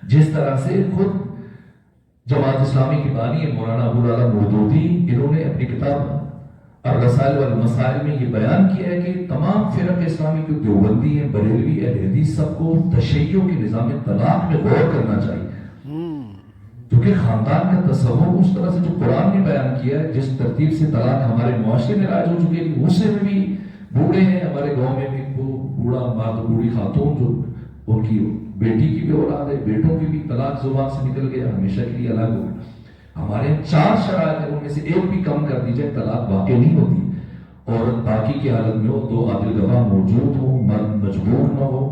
جس طرح سے خود جماعت اسلامی کی بانی ہے مولانا ابو العلا مودودی، انہوں نے اپنی کتاب الرسائل والمسائل میں یہ بیان کیا ہے کہ تمام فرق اسلامی جو دیوبندی ہیں، بریلوی، اہل حدیث، سب کو تشیع کے نظام طلاق میں غور کرنا چاہیے، کیونکہ خاندان کا تصور اس طرح سے جو قرآن نے بیان کیا ہے، جس ترتیب سے طلاق ہمارے معاشرے میں رائج ہو چکی ہے، اس سے بھی بوڑھے ہیں ہمارے گاؤں میں بھی، وہ بوڑھا مرد، بوڑھی خاتون جو ان کی بیٹی کی بھی اولاد ہے، بیٹوں کی بھی طلاق زبان سے نکل گیا، ہمیشہ کے لیے الگ ہو گیا۔ ہمارے 4 شرائط ہیں، ان میں سے ایک بھی کم کر دی جائے طلاق واقع نہیں ہوتی۔ عورت باقی کی حالت میں ہو، 2 عادل گواہ موجود ہو، مرد مجبور نہ ہو،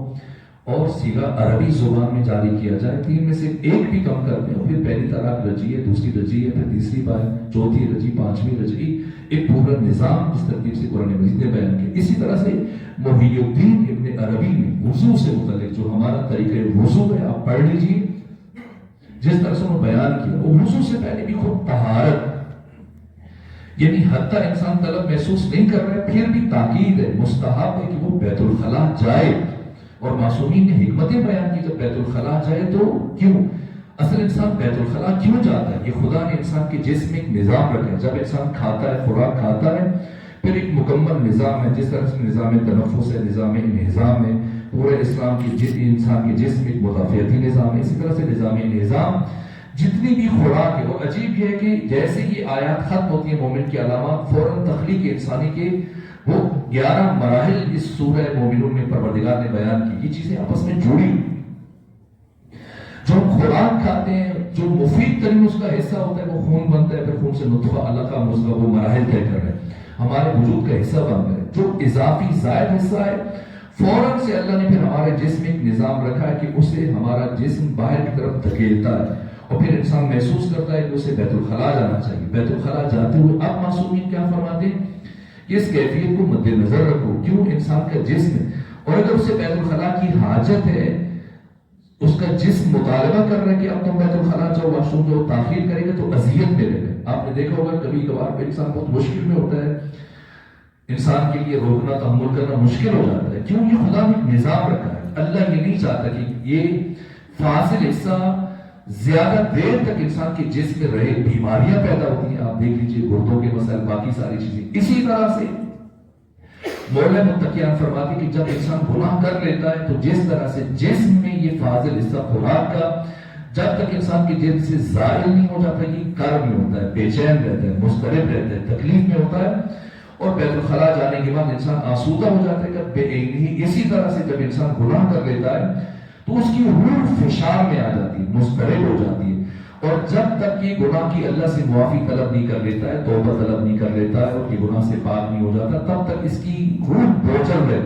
اور صیغہ عربی زبان میں جاری کیا جائے، 3 میں سے ایک بھی کم کر دیں، اور پھر پہلی طلاق رجعی ہے، دوسری رجعی ہے، پھر تیسری بار، چوتھی رجعی، 5ویں رجعی، ایک پورا نظام جس ترتیب سے قرآن مجید نے بیان کیا۔ اسی طرح سے محی الدین ابن عربی نے وضو سے متعلق جو ہمارا طریقہ وضو ہے، آپ پڑھ لیجئے، جس طرح سے انہوں نے بیان کیا، وہ وضو سے پہلے بھی خود طہارت، یعنی حتیٰ انسان طلب محسوس نہیں کر رہا ہے پھر بھی تاکید ہے، مستحب ہے کہ وہ بیت الخلاء جائے، اور معصومین نے حکمتیں بیان کی، جب بیت الخلاء جائے تو کیوں؟ اصل انسان بیت الخلاء کیوں جاتا ہے؟ یہ خدا نے انسان کے جسم میں ایک نظام رکھا ہے، جب انسان کھاتا ہے، خوراک کھاتا ہے، پھر ایک مکمل نظام ہے، جس طرح سے نظام تنفس ہے، نظام انہضام ہے، پورے اسلام کے انسان کے جسم ایک مدافعتی نظام ہے، اسی طرح سے نظام انہضام جتنی بھی خوراک ہے۔ اور عجیب یہ ہے کہ جیسے یہ آیات ختم ہوتی ہیں مومن کی علامات، فوراً تخلیق انسانی کے وہ 11 مراحل اس سورہ مومنون میں پروردگار نے بیان کی، یہ چیزیں آپس میں جڑی، جو ہم خوراک کھاتے ہیں، جو مفید ترین اس کا حصہ ہوتا ہے وہ خون بنتا ہے، پھر خون سے نطفہ، علقہ، مضغہ، وہ مراحل طے کر رہے ہیں، ہمارے وجود کا حصہ بن گئے۔ جو اضافی زائد حصہ ہے، فوراً سے اللہ نے پھر ہمارے جسم میں ایک نظام رکھا ہے کہ اسے ہمارا جسم باہر کی طرف دھکیلتا ہے، اور پھر انسان محسوس کرتا ہے کہ اسے بیت الخلاء جانا چاہیے۔ بیت الخلاء جاتے ہوئے اب معصومین کیا فرماتے ہیں؟ اس کیفیت کو مد نظر رکھو، کیوں؟ انسان کا جسم ہے، اور اگر اسے بیت الخلاء کی حاجت ہے، اس کا جسم مطالبہ کر رہا ہے کہ اب تم بیت الخلاء جاؤ، واش روم جاؤ، تاخیر کرے گا تو اذیت میں رہے گا۔ آپ نے دیکھا ہوگا کبھی کبھار پہ انسان بہت مشکل میں ہوتا ہے، انسان کے لیے روکنا، تحمل کرنا مشکل ہو جاتا ہے، کیوں؟ یہ خدا نے ایک نظام رکھا ہے۔ اللہ یہ نہیں چاہتا کہ یہ فاصل حصہ زیادہ دیر تک انسان کے جسم میں رہے، بیماریاں پیدا ہوتی ہیں، آپ دیکھ لیجئے گردوں کے مسائل، باقی ساری چیزیں۔ اسی طرح سے مولا متقیان فرماتے کہ جب انسان گناہ کر لیتا ہے تو جس طرح سے جسم میں یہ فاضل حصہ خوراک کا جب تک انسان کے جسم سے زائل نہیں ہو جاتا، یہ کرب میں ہوتا ہے، بے چین رہتا ہے، مضطرب رہتا ہے، تکلیف میں ہوتا ہے، اور بیت الخلاء جانے کے بعد انسان آسودہ ہو جاتا ہے کہ بے عینی۔ اسی طرح سے جب انسان گناہ کر لیتا ہے تو اس کی روح فشار میں آ جاتی ہے، مضطرب ہو جاتی ہے، اور جب تک یہ گناہ کی اللہ سے معافی طلب نہیں کر لیتا ہے، توبہ طلب نہیں کر لیتا ہے، اور یہ گناہ سے پاک نہیں ہو جاتا، تب تک اس کی روح بوجھل رہتی